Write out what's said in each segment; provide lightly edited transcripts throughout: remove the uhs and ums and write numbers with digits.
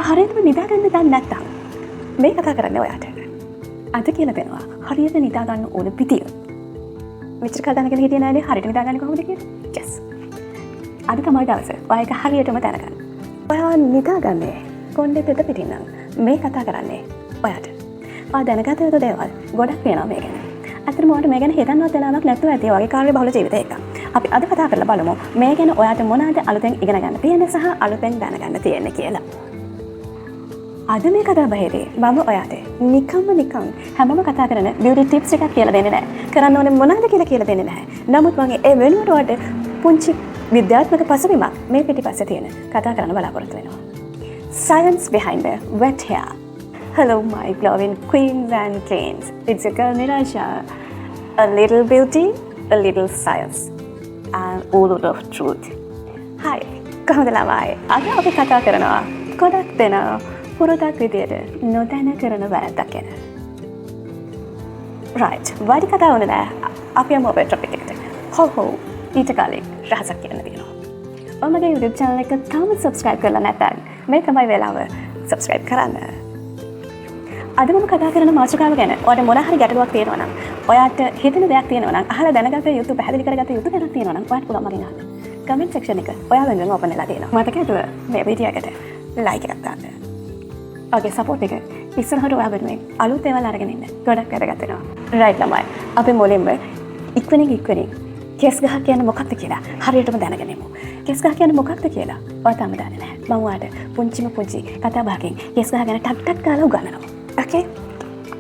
හරියටම නිදාගන්න දන්නේ නැත්තම් මේ කතා කරන්නේ ඔයාට. අද කියලා දෙනවා හරියට නිදාගන්න ඕන පිටිය. මෙච්චර කල් දැනගෙන හිටියේ නෑනේ හරියට නිදාගන්නේ කොහොමද කියලා. yes. අද තමයි දවස. ඔයා ඒක හරියටම දැනගන්න. ඔයා නිදාගන්නේ කොණ්ඩේ පෙත පිටින් නම් මේ කතා කරන්නේ ඔයාට. ඔයා දැනගත යුතු දේවල් ගොඩක් වෙනවා මේ ගැන. අතරම ඔයාට මේ ගැන හිතන්නවත් වෙලාවක් නැතුව ඇති ඔයගේ කාර්ය බහුල ජීවිතයක. අපි අද කතා කරලා බලමු මේ ගැන ඔයාට මොනවද අලුතෙන් ඉගෙන ගන්න තියෙන්නේ සහ අලුතෙන් දැනගන්න තියෙන්නේ කියලා. අද මේ කතා බහේදී මම ඔයාට නිකන් හැමෝම කතා කරන බියුටි ටිප්ස් එකක් කියලා දෙන්නේ නැහැ. කරන්න ඕනේ මොනවද කියලා දෙන්නේ නැහැ. නමුත් මම ඒ වෙනුවට ඔයාට පුංචි විද්‍යාත්මක පසුබිමක් මේ පිටිපස්සේ තියෙන කතා කරන්න බලාපොරොත්තු වෙනවා. Science behind the wet hair. Hello my glowing queens and kings. It's your girl Nirasha. A little beauty, a little science, and all of truth. Hi, කොහොමද ළමයි? අද අපි කතා කරනවා ගොඩක් දෙනා පුරුද්දක් විදියට නොදැන කරන වැරද්දක් ගැන. right. වැඩි කතා වුණේ නෑ. අපි යමු අපේ topic එකට. හෝ ඊට කලින් රහසක් කියන්න තියෙනවා. ඔයාලගේ YouTube channel එක තාම subscribe කරලා නැත්නම් මේ තමයි වෙලාව subscribe කරන්න. අද මම කතා කරන මාතෘකාව ගැන ඔයාලට මොන හරි ගැටලුවක් තියෙනවා නම් ඔයාට හිතෙන දෙයක් තියෙනවා නම් අහලා දැනගත යුතු පැහැදිලි කරගත යුතු දෙයක් තියෙනවා නම් ඔයාට පුළුවන් මගෙන් අහන්න. comment section එක ඔයා වෙනුවෙන් open වෙලා තියෙනවා. මතක ඇතුව මේ වීඩියෝ එකට like එකක් දාන්න. ඔයාගේ support එක ඉස්සරහට ඔයා වෙනුවෙන් අලුත් දේවල් අරගෙන ඉන්න. ගොඩක් වැදගත් වෙනවා. right ළමයි. අපි මුලින්ම ඉක්මනින් කෙස් ගහ කියන්නේ මොකක්ද කියලා හරියටම දැනගනිමු. කෙස් ගහ කියන්නේ මොකක්ද කියලා ඔයා තාම දන්නේ නැහැ. මම ඔයාට පුංචි කතා බහකින් කෙස් ගහ ගැන ටක් ගාලා උගන්වනවා. okay?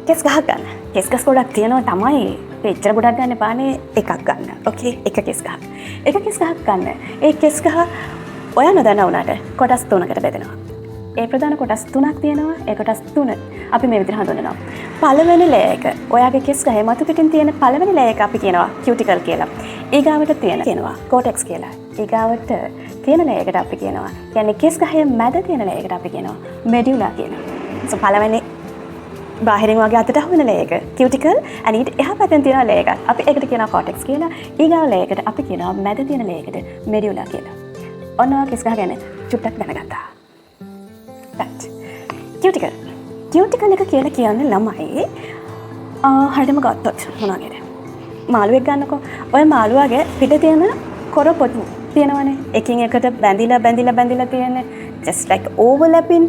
කෙස් ගහ ගන්න. කෙස් ගස් ගොඩක් තියෙනවා තමයි. එච්චර ගොඩක් ගන්න පානේ එකක් ගන්න. okay? එක කෙස් ගහ. එක කෙස් ගහක් ගන්න. ඒ කෙස් ගහ ඔයා නොදන්නා වුණාට කොටස් 3කට බෙදෙනවා. ඒ ප්‍රධාන කොටස් 3ක් තියෙනවා. ඒ කොටස් 3 අපි මේ විදිහට හඳුන්වනවා. පළවෙනි ලේයර් එක ඔයාගේ කෙස් ගහේ මතු පිටින් තියෙන පළවෙනි ලේයර් එක අපි කියනවා කියුටිකල් කියලා. ඊගාවට කියනවා කෝටෙක්ස් කියලා. ඊගාවට තියෙන ලේයර් එකට අපි කියනවා කියන්නේ කෙස් ගහේ මැද තියෙන ලේයර් එකට අපි කියනවා මෙඩියුලා කියලා. so පළවෙනි බාහිරින් වගේ අතට අහුවෙන ලේයර් එක කියුටිකල් and ඊට එහා පැත්තෙන් තියෙන ලේයර් එකක් අපි ඒකට කියනවා කෝටෙක්ස් කියලා. ඊගාව ලේයර් එකට අපි කියනවා මැද තියෙන ලේයර් එකට මෙඩියුලා කියලා. ඔන්න ඔය කෙස් ගහ ගැන චුට්ටක් දැනගත්තා. right. කියුටිකල් එක කියලා කියන්නේ ළමයි හරියටම ගත්තොත් මොනවාගේද? මාළුවෙක් ගන්නකො. ඔය මාළුවාගේ පිට තියෙන කොරපොතු තියෙනවනේ. එකින් එකට බැඳිලා තියෙන්නේ just like overlapping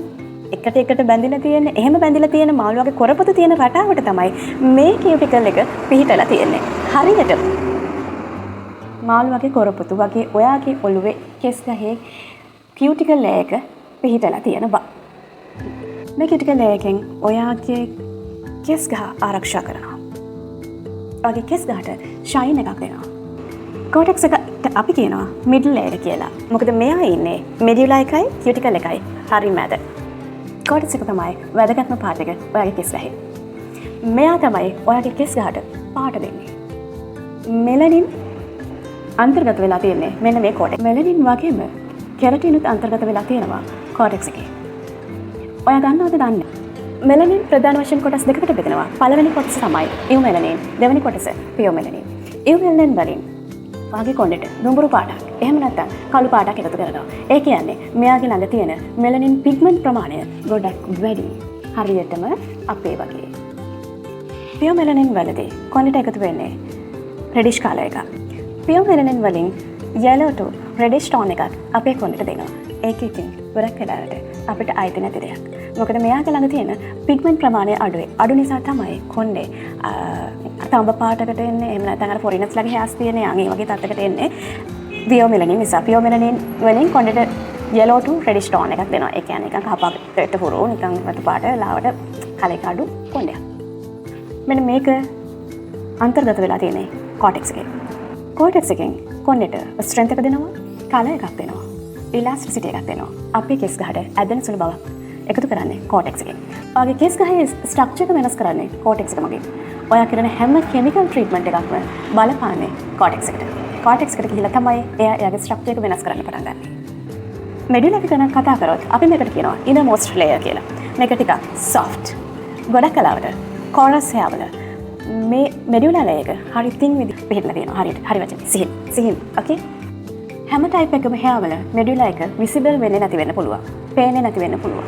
එකට බැඳිලා තියෙන්නේ. එහෙම බැඳිලා තියෙන මාළුවාගේ කොරපොතු තියෙන රටාවට තමයි මේ කියුටිකල් එක පිහිටලා තියෙන්නේ. හරියට මාළුවාගේ කොරපොතු වගේ ඔයාගේ ඔළුවේ කෙස් ගහේ කියුටිකල් ලේයර් එක පිහිටලා තියෙන බව. මේ කියුටිකල් ලේයර් එකෙන් ඔයාගේ කෙස් ගහ ආරක්ෂා කරනවා. ඔයාගේ කෙස් ගහට ෂයින් එකක් දෙනවා. කෝටෙක්ස් එකට අපි කියනවා මිඩල් ලේයර් කියලා. මොකද මෙයා ඉන්නේ මෙඩියුලා එකයි කියුටිකල් එකයි හරි මැද. කෝටෙක්ස් එක තමයි වැදගත්ම පාර්ට් එක ඔයාගේ කෙස් ගහේ. මෙයා තමයි ඔයාගේ කෙස් ගහට පාට දෙන්නේ. මෙලනින් අන්තර්ගත වෙලා තියෙන්නේ මෙන්න මේ කෝටෙක්ස්. මෙලනින් වගේම කෙරටිනුත් අන්තර්ගත වෙලා තියෙනවා කෝටෙක්ස් එකේ. ඔයා දන්නවද දන්නේ? මෙලනින් ප්‍රධාන වශයෙන් කොටස් දෙකකට බෙදෙනවා. පළවෙනි කොටස තමයි ඉව්මෙලනින්. දෙවෙනි කොටස පියෝමෙලනින්. ඉව්මෙලනින් වලින් වාගේ කොණ්ඩෙට දුඹුරු පාටක් එහෙම නැත්නම් කළු පාටක් එකතු කරනවා. ඒ කියන්නේ මෙයාගේ ළඟ තියෙන මෙලනින් පිග්මන්ට් ප්‍රමාණය ගොඩක් වැඩි. හරියටම අපේ වගේ. පියෝමෙලනින් වලදී කොණ්ඩෙට එකතු වෙන්නේ රෙඩිෂ් කලර් එකක්. පියෝමෙලනින් වලින් yellow to reddish tone එකක් අපේ කොණ්ඩෙට දෙනවා. ඒක ඉතින් ගොඩක් වෙලාවට අපිට අයිති නැති දෙයක්. මොකද මෙයාගේ ළඟ තියෙන පිග්මන්ට් ප්‍රමාණය අඩුයි. අඩු නිසා තමයි කොණ්ඩේ තඹ පාටකට එන්නේ. එහෙම නැත්නම් අර ෆොරිනර්ස් ලාගේ හෑර්ස් තියෙන යන් ඒ වගේ තත්යකට එන්නේ. පියෝමෙලනින් නිසා. පියෝමෙලනින් වලින් කොණ්ඩේට yellow to reddish tone එකක් දෙනවා. ඒ කියන්නේ නිකන් කහපාටට හුරු නිකන් වතු පාට ලාවට කලයක අඩු කොණ්ඩයක්. මෙන්න මේක අන්තර්ගත වෙලා තියෙන්නේ කෝටෙක්ස් එකේ. කෝටෙක්ස් එකෙන් කොණ්ඩේට ස්ට්‍රෙන්ත් එක දෙනවා. කලර් එකක් දෙනවා. ඉලාස්ටිසිටි එකක් දෙනවා. අපේ කෙස් ගහට ඇදෙන සුළු බවක් එකතු කරන්නේ කෝටෙක්ස් එකෙන්. ඔයාගේ කෙස් ගහේ ස්ට්‍රක්චර් එක වෙනස් කරන්නේ කෝටෙක්ස් එක මගින්. ඔයා කරන හැම කෙමිකල් ට්‍රීට්මන්ට් එකක්ම බලපාන්නේ කෝටෙක්ස් එකට. කෝටෙක්ස් එකට ගිහිල්ලා තමයි එයාගේ ස්ට්‍රක්චර් එක වෙනස් කරන්න පටන් ගන්නේ. මෙඩියුලා එක ගැන කතා කරොත් අපි මේකට කියනවා ඉනර්මෝස්ට් ලේයර් කියලා. මේක ටිකක් soft. ගොඩක් කලාවට කෝරස් hair වල මේ මෙඩියුලා ලේයර් එක හරි thin විදිහට පිළිලා තියෙනවා. හරියට හරි වචන සිහින්. okay? හැම ටයිප් එකම hair වල මෙඩියුලා එක විසිබල් වෙන්නේ නැති වෙන්න පුළුවන්. පේන්නේ නැති වෙන්න පුළුවන්.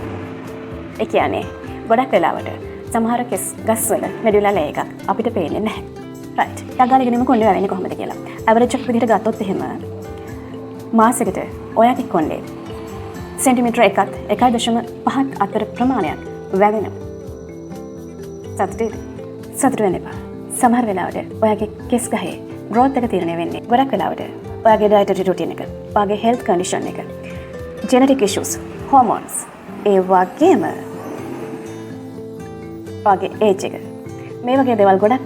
ඒ කියන්නේ ගොඩක් වෙලාවට සමහර කෙස් ගස්වල මෙඩියුලා ලේ එකක් අපිට පේන්නේ නැහැ. රයිට්. ඩගාලගෙනම කොණ්ඩේ වැවෙන්නේ කොහොමද කියලා. ඇවරේජ් එකක් විදිහට ගත්තොත් එහෙම මාසෙකට ඔයාගේ කොණ්ඩේ සෙන්ටිමීටර 1.5 අතර ප්‍රමාණයක් වැවෙනවා. සතුට වෙන්න එපා. සමහර වෙලාවට ඔයාගේ කෙස් ගහේ growth එක තීරණය වෙන්නේ ගොඩක් වෙලාවට ඔයාගේ dietary routine එක, ඔයාගේ health condition එක, genetic issues, hormones, ඒ වගේම ඔයාගේ age එක. මේ වගේ දේවල් ගොඩක්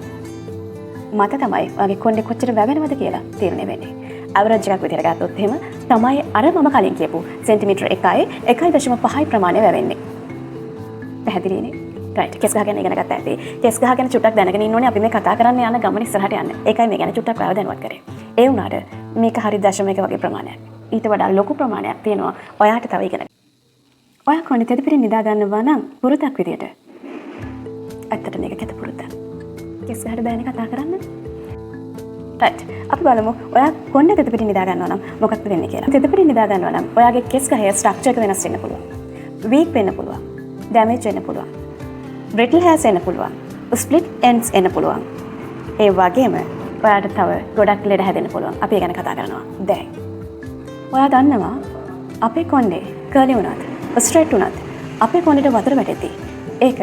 මත තමයි ඔයාගේ කොණ්ඩේ කොච්චර වැවෙනවද කියලා තීරණය වෙන්නේ. ඇවරේජ් එකක් විදිහට ගත්තොත් එහෙම තමයි අර මම කලින් කියපු සෙන්ටිමීටර 1.5 ප්‍රමාණය වැවෙන්නේ. පැහැදිලිනේ? රයිට්. කෙස් ගහ ගැන ඉගෙන ගත්ත ඇති. කෙස් ගහ ගැන චුට්ටක් දැනගෙන ඉන්න ඕනේ අපි මේ කතා කරන්න යන ගමන ඉස්සරහට යන්න. ඒකයි මේ ගැන චුට්ටක් ඔයාලා දැනුවත් කරේ. ඒ වුණාට මේක හරි දශමයක වගේ ප්‍රමාණයක්. ඊට වඩා ලොකු ප්‍රමාණයක් තියෙනවා ඔයාට තව ඉගෙන ගන්න. ඔයා කොණ්ඩේ තෙතපිරින් නිදා ගන්නවා නම් පුරුතක් විදියට. ඇත්තට මේක කැත පුරුතක්. කෙස් ගහට බෑනේ කතා කරන්න. රයිට්. අපි බලමු ඔයා කොණ්ඩේ තෙතපිරින් නිදා ගන්නවා නම් මොකක්ද වෙන්නේ කියලා. තෙතපිරින් නිදා ගන්නවා නම් ඔයාගේ කෙස් ගහේ ස්ට්‍රක්චර් එක වෙනස් වෙන්න පුළුවන්. වීක් වෙන්න පුළුවන්. ඩැමේජ් වෙන්න පුළුවන්. brittle hairs එන්න පුළුවන්. split ends එන්න පුළුවන්. ඒ වගේම ඔයාට තව ගොඩක් ලෙඩ හැදෙන්න පුළුවන්. අපි ඒ ගැන කතා කරනවා. දැන් ඔයා දන්නවා අපේ කොණ්ඩේ කර්ලි වුණත්, ස්ට්‍රේට් වුණත් අපේ කොණ්ඩේට වතුර වැටෙද්දී ඒක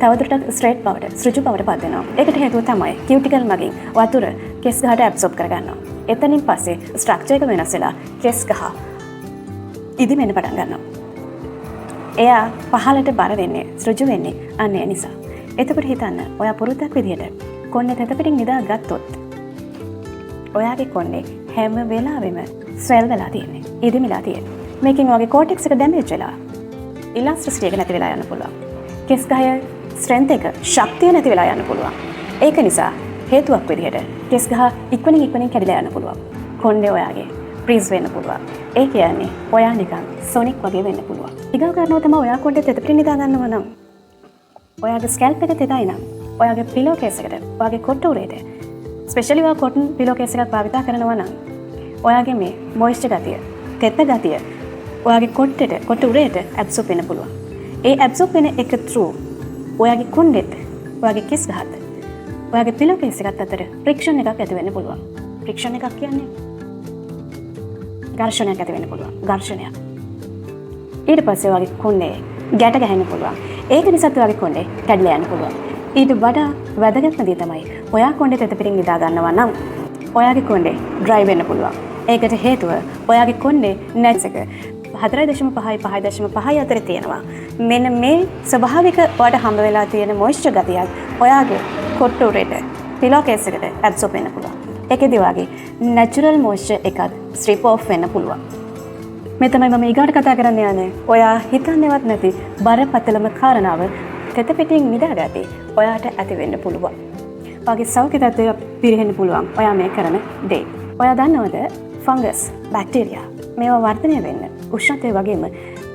තවදුරටත් ස්ට්‍රේට් බවට, ඍජු බවට පත් වෙනවා. ඒකට හේතුව තමයි කියුටිකල් මගින් වතුර කෙස් ගහට ඇබ්සෝබ් කරගන්නවා. එතනින් පස්සේ ස්ට්‍රක්චර් එක වෙනස් වෙලා කෙස් ගහ ඉදිමෙන්න පටන් ගන්නවා. එයා පහලට බර වෙන්නේ, ඍජු වෙන්නේ අන්න ඒ නිසා. එතකොට හිතන්න ඔයා පුරුද්දක් විදිහට කොණ්ඩේ තෙතපිටින් නිදා ගත්තොත් ඔයාගේ කොණ්ඩේ හැම වෙලාවෙම ස්වෙල් වෙලා තියෙන්නේ. ඉදිමිලා තියෙන්නේ. මේකෙන් ඔයාගේ කෝටෙක්ස් එක ඩැමේජ් වෙලා ඉලාස්ටිසිටි එක නැති වෙලා යන්න පුළුවන්. කෙස් ගහේ ස්ට්‍රෙන්ත් එක, ශක්තිය නැති වෙලා යන්න පුළුවන්. ඒක නිසා හේතුවක් විදිහට කෙස් ගහ ඉක්මනින් කැඩිලා යන්න පුළුවන්. කොණ්ඩේ ඔයාගේ ෆ්‍රීස් වෙන්න පුළුවන්. ඒ කියන්නේ ඔයා නිකන් සොනික් වගේ වෙන්න පුළුවන්. ඊගව කරනවා තමයි ඔයා කොණ්ඩේ තෙතපිටින් නිදා ගන්නවා නම් ඔයාගේ ස්කැල්ප් එක තෙතයි නම් ඔයාගේ පිලෝ කේස් එකට, ඔයාගේ කොට්ට උරේට ස්පෙෂලි ඔයා කොටන් පිලෝ කේස් එකක් භාවිතා කරනවා නම් ඔයාගේ මේ මොයිස්චර් ගතිය, තෙත ගතිය ඔයාගේ කොට්ට උරේට ඇබ්සෝබ් වෙන්න පුළුවන්. ඒ ඇබ්සෝබ් වෙන එක through ඔයාගේ කොණ්ඩෙත්, ඔයාගේ කෙස් ගහත්, ඔයාගේ පිලෝ කේස් එකත් අතර ෆ්‍රික්ෂන් එකක් ඇති වෙන්න පුළුවන්. ෆ්‍රික්ෂන් එකක් කියන්නේ ඝර්ෂණයක් ඇති වෙන්න පුළුවන්. ඝර්ෂණයක්. ඊට පස්සේ ඔයාගේ කොණ්ඩේ ගැට ගහන්න පුළුවන්. ඒක නිසා ඔයාගේ කොණ්ඩේ කැඩලා යන්න පුළුවන්. ඊට වඩා වැදගත්ම දේ තමයි ඔයා කොණ්ඩේ තෙතපිටින් නිදා ගන්නවා නම් ඔයාගේ කොණ්ඩේ ඩ්‍රයි වෙන්න පුළුවන්. ඒකට හේතුව ඔයාගේ කොණ්ඩේ නැට්ස් එක 4.5 අතර තියෙනවා. මෙන්න මේ ස්වභාවික ඔයාට හම්බ වෙලා තියෙන මොයිස්චර් ගතියක් ඔයාගේ කොට්ට උරේට, පිලෝ කේස් එකට ඇබ්සෝබ් වෙන්න පුළුවන්. ඒකෙදි ඔයාගේ නැචරල් මොයිස්චර් එකක් ස්ට්‍රිප් ඔෆ් වෙන්න පුළුවන්. මේ තමයි මම ඊගාට කතා කරන්න යන්නේ. ඔයා හිතන්නේවත් නැති බරපතලම කාරණාව තෙතපිටින් නිදාගත්තේ ඔයාට ඇති වෙන්න පුළුවන්. ඔයාගේ සෞඛ්‍ය තත්ත්වය පිරිහෙන්න පුළුවන්. ඔයා මේ කරන දේ. ඔයා දන්නවද ෆංගස්, බැක්ටීරියා මේවා වර්ධනය වෙන්න උෂ්ණත්වය වගේම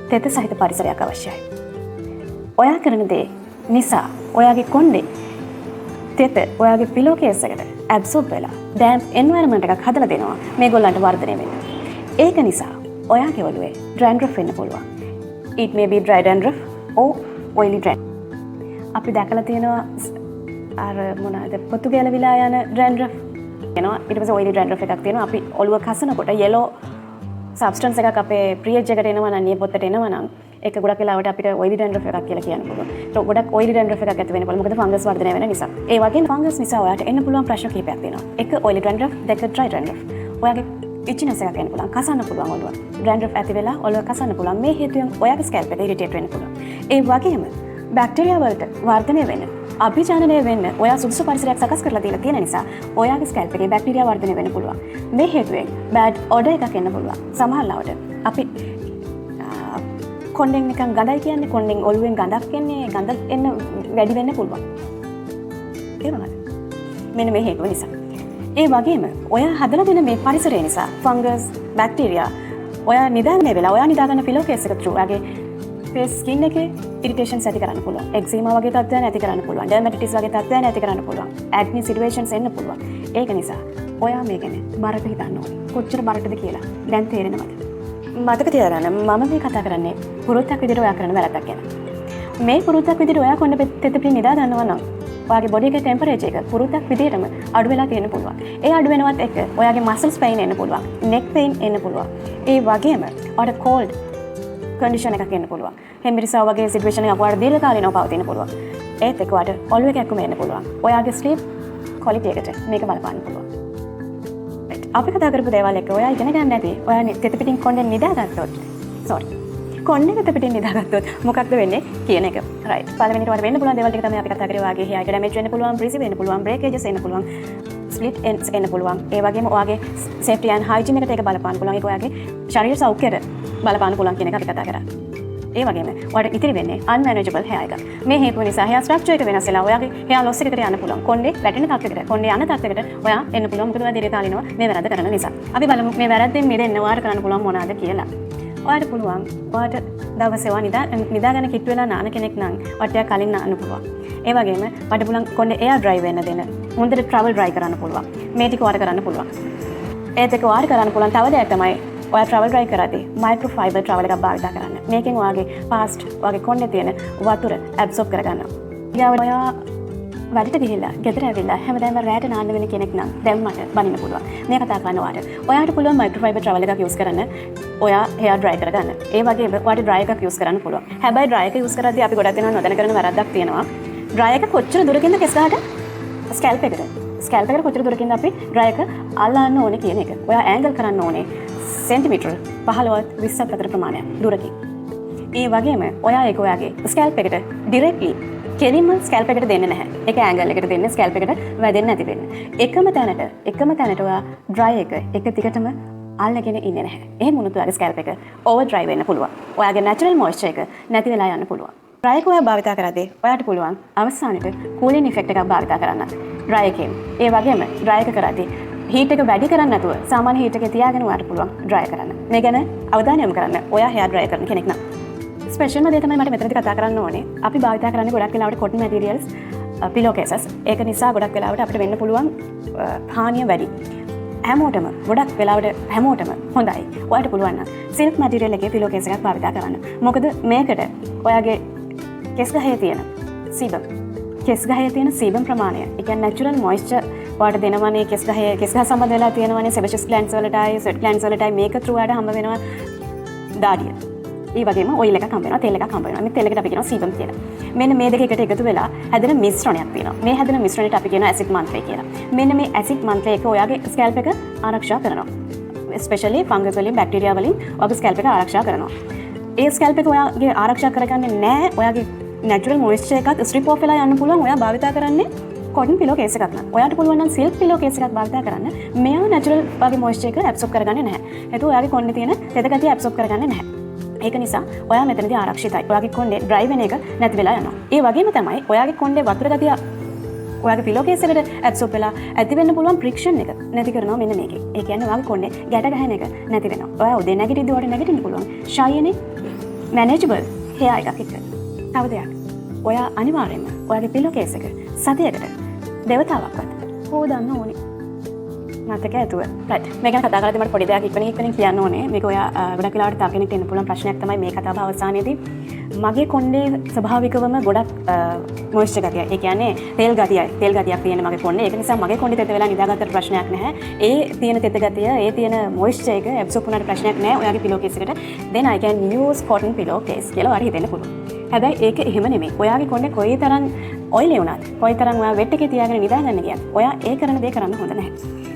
තෙත සහිත පරිසරයක් අවශ්‍යයි. ඔයා කරන දේ නිසා ඔයාගේ කොණ්ඩේ තෙත ඔයාගේ පිලෝ කේස් එකට ඇබ්සෝබ් වෙලා ඩැම්ප් එන්වයරන්මන්ට් එකක් හදලා දෙනවා මේගොල්ලන්ට වර්ධනය වෙන්න. ඒක නිසා ඔයාගේ ඔළුවේ dandruff වෙන්න පුළුවන්. It may be dry dandruff or oily dandruff. අපි දැකලා තියෙනවා අර මොනවාද පොතු ගැලවිලා යන dandruff එනවා. ඊට පස්සේ oily dandruff එකක් තියෙනවා. අපි ඔළුව කසනකොට yellow substance එකක් අපේ pH එකට එනවා නම්, නියපොත්තට එනවා නම් ඒක ගොඩක් වෙලාවට අපිට oily dandruff එකක් කියලා කියන්න පුළුවන්. ඒක ගොඩක් oily dandruff එකක් ඇති වෙන්න පුළුවන්. මොකද ෆංගස් වර්ධනය වෙන නිසා. ඒ වගේම ෆංගස් නිසා ඔයාට එන්න පුළුවන් ප්‍රශ්න කිහිපයක් තියෙනවා. එක oily dandruff, දෙක dry dandruff. ඔයාගේ itchiness එකක් එන්න පුළුවන්. කසන්න පුළුවන් ඔළුව. dandruff ඇති වෙලා ඔළුව කසන්න පුළුවන්. මේ හේතුවෙන් ඔයාගේ scalp එක irritate වෙන්න පුළුවන්. ඒ වගේම බැක්ටීරියා වලට වර්ධනය වෙන්න, අභිජනනය වෙන්න ඔයා සුදුසු පරිසරයක් සකස් කරලා දීලා තියෙන නිසා ඔයාගේ ස්කැල්ප් එකේ බැක්ටීරියා වර්ධනය වෙන්න පුළුවන්. මේ හේතුවෙන් බෑඩ් ඔඩර් එකක් එන්න පුළුවන්. සමහර ලාවට අපි කොණ්ඩෙන් නිකන් ගඳයි කියන්නේ, කොණ්ඩෙන් ඔළුවෙන් ගඳක් එන්නේ, ගඳ එන්න වැඩි වෙන්න පුළුවන්. තේරුණාද? මෙන්න මේ හේතුව නිසා. ඒ වගේම ඔයා හදලා දෙන මේ පරිසරය නිසා ෆංගස්, බැක්ටීරියා ඔයා නිදාගන්න වෙලා ඔයා නිදාගන්න පිලෝ කේස් එක through ඔයාගේ ෆේස් ස්කින් එකේ ඉරිටේෂන්ස් ඇති කරන්න පුළුවන්. එක්සීමා වගේ තත්ත්වයන් ඇති කරන්න පුළුවන්. ඩර්මැටිටිස් වගේ තත්ත්වයන් ඇති කරන්න පුළුවන්. ඇක්නි සිටුේෂන්ස් එන්න පුළුවන්. ඒක නිසා ඔයා මේක බරට හිතන්න ඕනේ. කොච්චර බරටද කියලා. දැන් තේරෙනවද? මතක තියාගන්න මම මේ කතා කරන්නේ පුරුද්දක් විදිහට ඔයා කරන වැරද්දක් ගැන. මේ පුරුද්දක් විදිහට ඔයා කොණ්ඩේ තෙත පිටින් නිදා ගන්නවා නම් ඔයාගේ බොඩි එකේ ටෙම්පරේචර් එක පුරුද්දක් විදිහටම අඩු වෙලා තියෙන්න පුළුවන්. ඒ අඩු වෙනවත් එක්ක ඔයාගේ මසල්ස් පේන් එන්න පුළුවන්. නෙක් පේන් එන්න පුළුවන්. ඒ වගේම ඔයාට කෝල්ඩ් කන්ඩිෂන් එකක් එන්න පුළුවන්. හෙම්බිරිසාව වගේ සිටුේෂන් එකක් ඔයාට දීර්ඝකාලීනව පවතින්න පුළුවන්. ඒත් එක්ක ඔයාට ඔළුවේ කැක්කුම එන්න පුළුවන්. ඔයාගේ ස්ලීප් ක්වොලිටි එකට මේක බලපාන්න පුළුවන්. අපි කතා කරපු දේවල් එක්ක ඔයා ඉගෙන ගන්න ඇති. ඔයා තෙත පිටින් කොණ්ඩෙන් නිදාගත්තොත් කොණ්ඩේ තෙත පිටින් නිදාගත්තොත් මොකක්ද වෙන්නේ කියන එක. රයිට්. පළවෙනිට ඔයාලට වෙන්න පුළුවන් දේවල් ටික තමයි අපි කතා කරේ. ඔයාගේ hair damage වෙන්න පුළුවන්, breezy වෙන්න පුළුවන්, breakages එන්න පුළුවන්, split ends එන්න පුළුවන්. ඒ වගේම ඔයාගේ safety and hygiene එකට ඒක බලපාන්න පුළුවන්. ඒක ඔයාගේ ශරීර සෞඛ්‍යයට බලපාන්න පුළුවන් කියන එක අපි කතා කරා. ඒ වගේම ඔයාලට ඉතිරි වෙන්නේ unmanageable hair එක. මේ හේතුව නිසා hair structure එක වෙනස් වෙලා ඔයාගේ hair loss එකට යන්න පුළුවන්. කොණ්ඩේ වැටෙන තත්යකට, කොණ්ඩේ යන තත්යකට ඔයා එන්න පුළුවන්. මොකද ඔයා දීර්ඝකාලීනව මේ වැරද්ද කරන නිසා. අපි බලමු මේ වැරද්දෙන් මිදෙන්න ඔයාලට කරන්න පුළුවන් මොනවද කියලා. ඔයාලට පුළුවන් ඔයාට දවසේ ඔයා නිදාගෙන කිට්ටු වෙලා නාන කෙනෙක් නම් ඔයාට කලින් නාන්න පුළුවන්. ඒ වගේම ඔයාට පුළුවන් කොණ්ඩේ air dry වෙන්න දෙන්න. මුන්දට travel dry කරන්න පුළුවන්. මේ ටික ඔයාට කරන්න පුළුවන්. ඒත් ඒක ඔයාට කරන්න පුළුවන් තව දෙයක් තමයි ඔයා travel dry කරද්දී micro fiber travel එකක් භාවිත කරන්න. මේකෙන් ඔයාගේ past ඔයාගේ කොණ්ඩේ තියෙන වතුර absorb කරගන්නවා. ඊළඟට ඔයා වැඩට ගිහිල්ලා ගෙදර ඇවිල්ලා හැමදාම රැට නාන්න වෙන කෙනෙක් නම් දැන් මට බනින්න පුළුවන්. මේ කතා කරන ඔයාට පුළුවන් micro fiber travel එකක් use කරන්න. ඔයා hair dry කරගන්න. ඒ වගේම ඔයාට dry එකක් use කරන්න පුළුවන්. හැබැයි dry එක use කරද්දී අපි ගොඩක් දෙනා නොදැන කරන වැරද්දක් තියෙනවා. dry එක කොච්චර දුරකින්ද කෙස් ගහට scalp එකට. scalp එකට කොච්චර දුරකින්ද අපි dry එක අල්ලන්න ඕනේ කියන එක. ඔයා angle කරන්න ඕනේ සෙන්ටිමීටර් 15ත් 20ත් අතර ප්‍රමාණයක් දුරකින්. ඒ වගේම ඔයා ඒක ඔයාගේ ස්කැල්ප් එකට ඩිරෙක්ට්ලි කෙලින්ම ස්කැල්ප් එකට දෙන්නේ නැහැ. ඒක ඇන්ගල් එකට දෙන්නේ ස්කැල්ප් එකට වැදෙන්නේ නැති වෙන්න. එකම තැනට ඔයා ඩ්‍රයි එක දිගටම අල්ලගෙන ඉන්නේ නැහැ. එහෙම වුණොත් ඔයාගේ ස්කැල්ප් එක ඕවර් ඩ්‍රයි වෙන්න පුළුවන්. ඔයාගේ නැචරල් මොයිස්චර් එක නැති වෙලා යන්න පුළුවන්. ඩ්‍රයි එක ඔයා භාවිත කරද්දී ඔයාට පුළුවන් අවසානයේ කූලින් ඉෆෙක්ට් එකක් භාවිත කරන්නත්. ඩ්‍රයි එකෙන්. ඒ වගේම ඩ්‍රයි එක කරද්දී හීට් එක වැඩි කරන්නේ නැතුව සාමාන්‍ය හීට් එකේ තියාගෙන ඔයාට පුළුවන් ඩ්‍රයි කරන්න. මේ ගැන අවධානය යොමු කරන්න. ඔයා hair dry කරන කෙනෙක් නම්. ස්පෙෂල්ම දේ තමයි මට මෙතනදී කතා කරන්න ඕනේ. අපි භාවිත කරන්නේ ගොඩක් වෙලාවට cotton materials pillow cases. ඒක නිසා ගොඩක් වෙලාවට අපිට වෙන්න පුළුවන් හානිය වැඩි. ගොඩක් වෙලාවට හැමෝටම හොඳයි. ඔයාට පුළුවන් නම් silk material එකේ pillow case එකක් භාවිත කරන්න. මොකද මේකට ඔයාගේ කෙස් ගහේ තියෙන සීබම් ප්‍රමාණය, ඒ කියන්නේ natural moisture ඔයාට දෙනවනේ කෙස් ගහ සම්බන්ධ වෙලා තියෙනවනේ sebaceous glands වලටයි sweat glands වලටයි මේක through ආඩ හම්බ වෙනවා දාඩිය. ඒ වගේම ඔයිල් එකක් හම්බ වෙනවා, තෙල් එකක් හම්බ වෙනවා. මේ තෙල් එකට අපි කියනවා සීබම් කියලා. මෙන්න මේ දෙක එකට එකතු වෙලා හැදෙන මිශ්‍රණයක් තියෙනවා. මේ හැදෙන මිශ්‍රණයට අපි කියනවා ඇසිඩ් මන්ත්‍රය කියලා. මෙන්න මේ ඇසිඩ් මන්ත්‍රය එක ඔයාගේ ස්කැල්ප් එක ආරක්ෂා කරනවා. ස්පෙෂලි ෆංගස් වලින්, බැක්ටීරියා වලින් ඔයාගේ ස්කැල්ප් එක ආරක්ෂා කරනවා. ඒ ස්කැල්ප් එක ඔයාගේ ආරක්ෂා කරගන්නේ නැහැ. ඔයාගේ natural moisture එකත් strip off වෙලා යන්න පුළුවන්. ඔයා භාවිත කරන්නේ cotton pillow case එකක් නම්. ඔයාට පුළුවන් නම් silk pillow case එකක් භාවිත කරන්න. මෙයා natural වගේ moisture එක absorb කරගන්නේ නැහැ. ඒත් ඔයාගේ කොණ්ඩේ තියෙන තෙත ගතිය absorb කරගන්නේ නැහැ. ඒක නිසා ඔයා මෙතනදී ආරක්ෂිතයි. ඔයාගේ කොණ්ඩේ dry වෙන එක නැති වෙලා යනවා. ඒ වගේම තමයි ඔයාගේ කොණ්ඩේ වතුර ගතිය ඔයාගේ pillow case එකට absorb වෙලා ඇති වෙන්න පුළුවන් friction එක නැති කරනවා මෙන්න මේකේ. ඒ කියන්නේ ඔයාගේ කොණ්ඩේ ගැට ගහන එක නැති වෙනවා. ඔයා උදේ නැගිටිද්දී ඔයාට නැගිටින්න පුළුවන්. shiny manageable hair එකක් එක්ක. තව දෙයක්. ඔයා අනිවාර්යයෙන්ම ඔයාගේ pillow case එක සතියකට දෙවතාවක්වත් හොදන්න ඕනේ. මතක ඇතුව. රයිට්. මේක ගැන කතා කරද්දී මට පොඩි දෙයක් ඉක්මනින් කියන්න ඕනේ. මේක ඔයා ගොඩක් වෙලාවට තව කෙනෙක්ට එන්න පුළුවන් ප්‍රශ්නයක් තමයි මේ කතාව අවසානයේදී මගේ කොණ්ඩේ ස්වභාවිකවම ගොඩක් මොයිස්චර් ගතිය. ඒ කියන්නේ තෙල් ගතියක් තියෙන මගේ කොණ්ඩේ. ඒක නිසා මගේ කොණ්ඩේ තෙත වෙලා නිදාගත්තට ප්‍රශ්නයක් නැහැ. ඒ තියෙන තෙත ගතිය, ඒ තියෙන මොයිස්චර් එක ඇබ්සෝබ් වුණාට ප්‍රශ්නයක් නැහැ. ඔයාගේ pillow case එකට then I can use cotton pillow case කියලා ඔයාලා හිතෙන්න පුළුවන්. හැබැයි ඒක එහෙම නෙමෙයි. ඔයාගේ කොණ්ඩේ කොයිතරම් ඔයිලි වුණත්, කොයිතරම් ඔයා වෙට් එකේ තියාගෙන නිදාගන්න ගියත්, ඔයා ඒ කරන දේ කරන්න හොඳ නැහැ.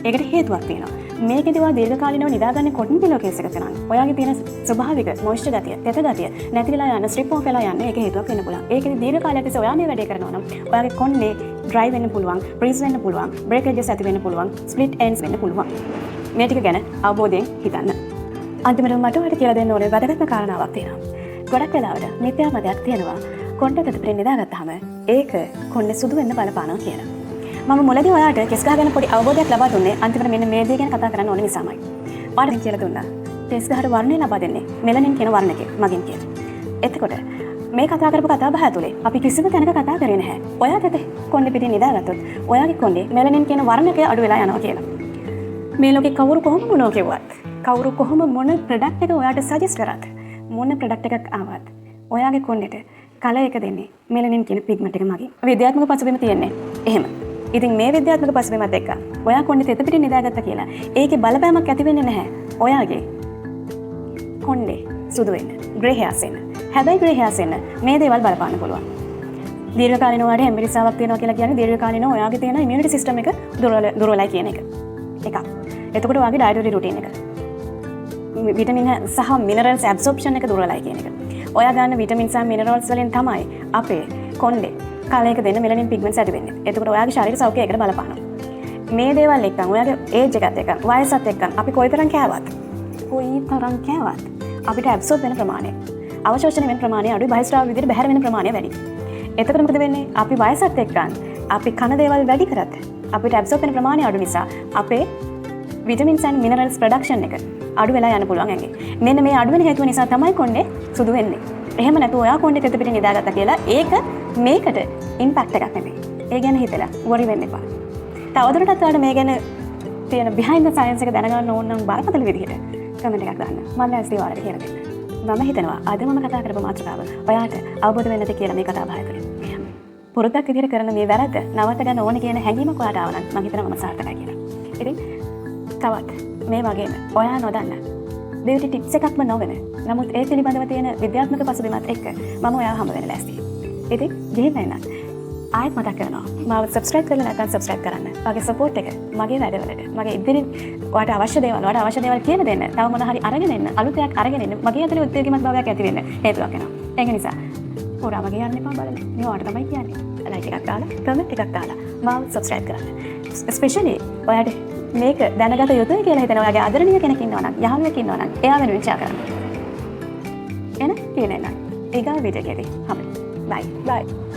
ඒකට හේතුවක් තියෙනවා. මේකේදී ඔයා දීර්ඝකාලීනව නිදාගන්නේ cotton pillow case එකක නම් ඔයාගේ තියෙන ස්වභාවික moisture ගතිය, තෙත ගතිය නැති වෙලා යන strip off වෙලා යන්නේ ඒක හේතුවක් වෙන්න පුළුවන්. ඒකේදී දීර්ඝකාලයක් තිස්සේ ඔයා මේ වැඩේ කරනවා නම් ඔයාගේ කොණ්ඩේ dry වෙන්න පුළුවන්, freeze වෙන්න පුළුවන්, breakages ඇති වෙන්න පුළුවන්, split ends වෙන්න පුළුවන්. මේ ටික ගැන අවබෝධයෙන් හිතන්න. අන්තිමට මට ඔයාලට කියලා දෙන්න ඕනේ වැදගත්ම කාරණාවක් තියෙනවා. ගොඩක් වෙලාවට මිත්‍යා මතයක් තියෙනවා කොණ්ඩේ තෙත පිටින් නිදාගත්තාම ඒක කොණ්ඩේ සුදු වෙන්න බලපානවා කියලා. මම මුලදී ඔයාලට කෙස් ගහ ගැන පොඩි අවබෝධයක් ලබා දුන්නේ අන්තිමට මෙන්න මේ දේ ගැන කතා කරන්න ඕනේ නිසාමයි. ඔයාලට කියලා දුන්නා කෙස් ගහට වර්ණය ලබා දෙන්නේ මෙලනින් කියන වර්ණකේ මගින් කියලා. එතකොට මේ කතා කරපු කතා බහ ඇතුලේ අපි කිසිම තැනක කතා කරේ නැහැ. ඔයා තෙත කොණ්ඩේ පිටින් නිදාගත්තොත් ඔයාගේ කොණ්ඩේ මෙලනින් කියන වර්ණකය අඩු වෙලා යනවා කියලා. මේ ලෝකේ කවුරු කොහොම මොනවා කිව්වත්, කවුරු කොහොම මොන ප්‍රොඩක්ට් එක ඔයාට සජෙස්ට් කරත්, මොන ප්‍රොඩක්ට් එකක් ආවත් ඔයාගේ කොණ්ඩේට කලර් එක දෙන්නේ මෙලනින් කියන පිග්මන්ට් එක මගින්. විද්‍යාත්මක පසුබිම තියෙන්නේ එහෙම. ඉතින් මේ විද්‍යාත්මක පසුබිමත් එක්ක ඔයා කොණ්ඩේ තෙත පිටින් නිදාගත්තා කියලා ඒකේ බලපෑමක් ඇති වෙන්නේ නැහැ. ඔයාගේ කොණ්ඩේ සුදු වෙන්න, ග්‍රේ හේර්ස් එන්න. හැබැයි ග්‍රේ හේර්ස් එන්න මේ දේවල් බලපාන්න පුළුවන්. දීර්ඝකාලීනව වඩා හැම්බිරිස්සාවක් තියෙනවා කියලා කියන්නේ දීර්ඝකාලීනව ඔයාගේ තියෙන ඉමුනිටි සිස්ටම් එක දුර්වලයි කියන එක. එකක්. එතකොට ඔයාගේ ඩයටරි රුටීන් එක. විටමින් සහ මිනරල්ස් ඇබ්සොර්ප්ෂන් එක දුර්වලයි කියන එක. ඔයා ගන්න විටමින් සහ මිනරල්ස් වලින් තමයි අපේ කොණ්ඩේ කලර් එක දෙන්න මෙලනින් පිග්මන්ට්ස් ඇති වෙන්නේ. එතකොට ඔයාගේ ශරීර සෞඛ්‍යය එකට බලපානවා. මේ දේවල් එක්කන් ඔයාගේ ඒජ් එකත් එක්කන් වයසත් එක්කන් අපි කොයිතරම් කෑවත් අපිට ඇබ්සෝබ් වෙන ප්‍රමාණය අවශෝෂණය වෙන ප්‍රමාණය අඩුයි, බහිස්රාව විදිහට බැහැර වෙන ප්‍රමාණය වැඩි. එතකොට මොකද වෙන්නේ? අපි වයසත් එක්කන් අපි කන දේවල් වැඩි කරත් අපිට ඇබ්සෝබ් වෙන ප්‍රමාණය අඩු නිසා අපේ විටමින්ස් ඇන්ඩ් මිනරල්ස් ප්‍රොඩක්ෂන් එක අඩු වෙලා යන්න පුළුවන් ඇඟේ. මෙන්න මේ අඩු වෙන හේතුව නිසා තමයි කොණ්ඩේ සුදු වෙන්නේ. එහෙම නැතුව ඔයා කොණ්ඩේ තෙත පිටින් නිදාගත්තා කියලා ඒක මේකට ඉම්පැක්ට් එකක් නෙමෙයි. ඒ ගැන හිතලා වරි වෙන්න එපා. තවදුරටත් ඔයාලට මේ ගැන තියෙන behind the science එක දැනගන්න ඕන නම් බරපතල විදිහට කමෙන්ට් එකක් දාන්න. මම නැස්ති ඔයාලට කියලා දෙන්න. මම හිතනවා අද මම කතා කරපු මාතෘකාව ඔයාලට අවබෝධ වෙන්නද කියලා මේ කතාව හයතුලින්. පුරුද්දක් විදිහට කරන මේ වැරද්ද නවත්ත ගන්න ඕන කියන හැඟීමක් ඔයාලට ආව නම් මම හිතනවා මම සාර්ථකයි කියලා. ඉතින් තවත් මේ වගේම ඔයා නොදන්න බියුටි ටිප්ස් එකක්ම නොවන නමුත් ඒ පිළිබඳව තියෙන විද්‍යාත්මක පසුබිමත් එක්ක මම ඔයාව හම්බ වෙන්න ලෑස්තියි. ඉතින් ගිහින් එන්න. ආයෙත් මතක් කරනවා මාව සබ්ස්ක්‍රයිබ් කරලා නැත්නම් සබ්ස්ක්‍රයිබ් කරන්න. මගේ සපෝට් එක මගේ වැඩවලට මගේ ඉදිරියෙන් ඔයාට අවශ්‍ය දේවල් කියලා දෙන්න. තව මොන හරි අරගෙන එන්න, අලුත් එකක් අරගෙන එන්න. මගේ ඇතුලේ උද්වේගීමත් භාවයක් ඇති වෙන්න හේතුවක් වෙනවා. ඒක නිසා හොරා වගේ යන්න එපා බලන්න. මේ ඔයාට තමයි කියන්නේ. ලයික් එකක් දාලා, කමෙන්ට් එකක් දාලා මාව සබ්ස්ක්‍රයිබ් කරන්න. ස්පෙෂලි ඔයාට මේක දැනගත යුතුයි කියලා හිතන ඔයාගේ ආදරණීය කෙනෙක් ඉන්නවා නම්, යහළුවෙක් ඉන්නවා නම් එයා වෙනුවෙන් ෂෙයා කරන්න. එන කියලා එන්න. ඊගා වීඩියෝ එකේදී හම්බෙමු. බයි.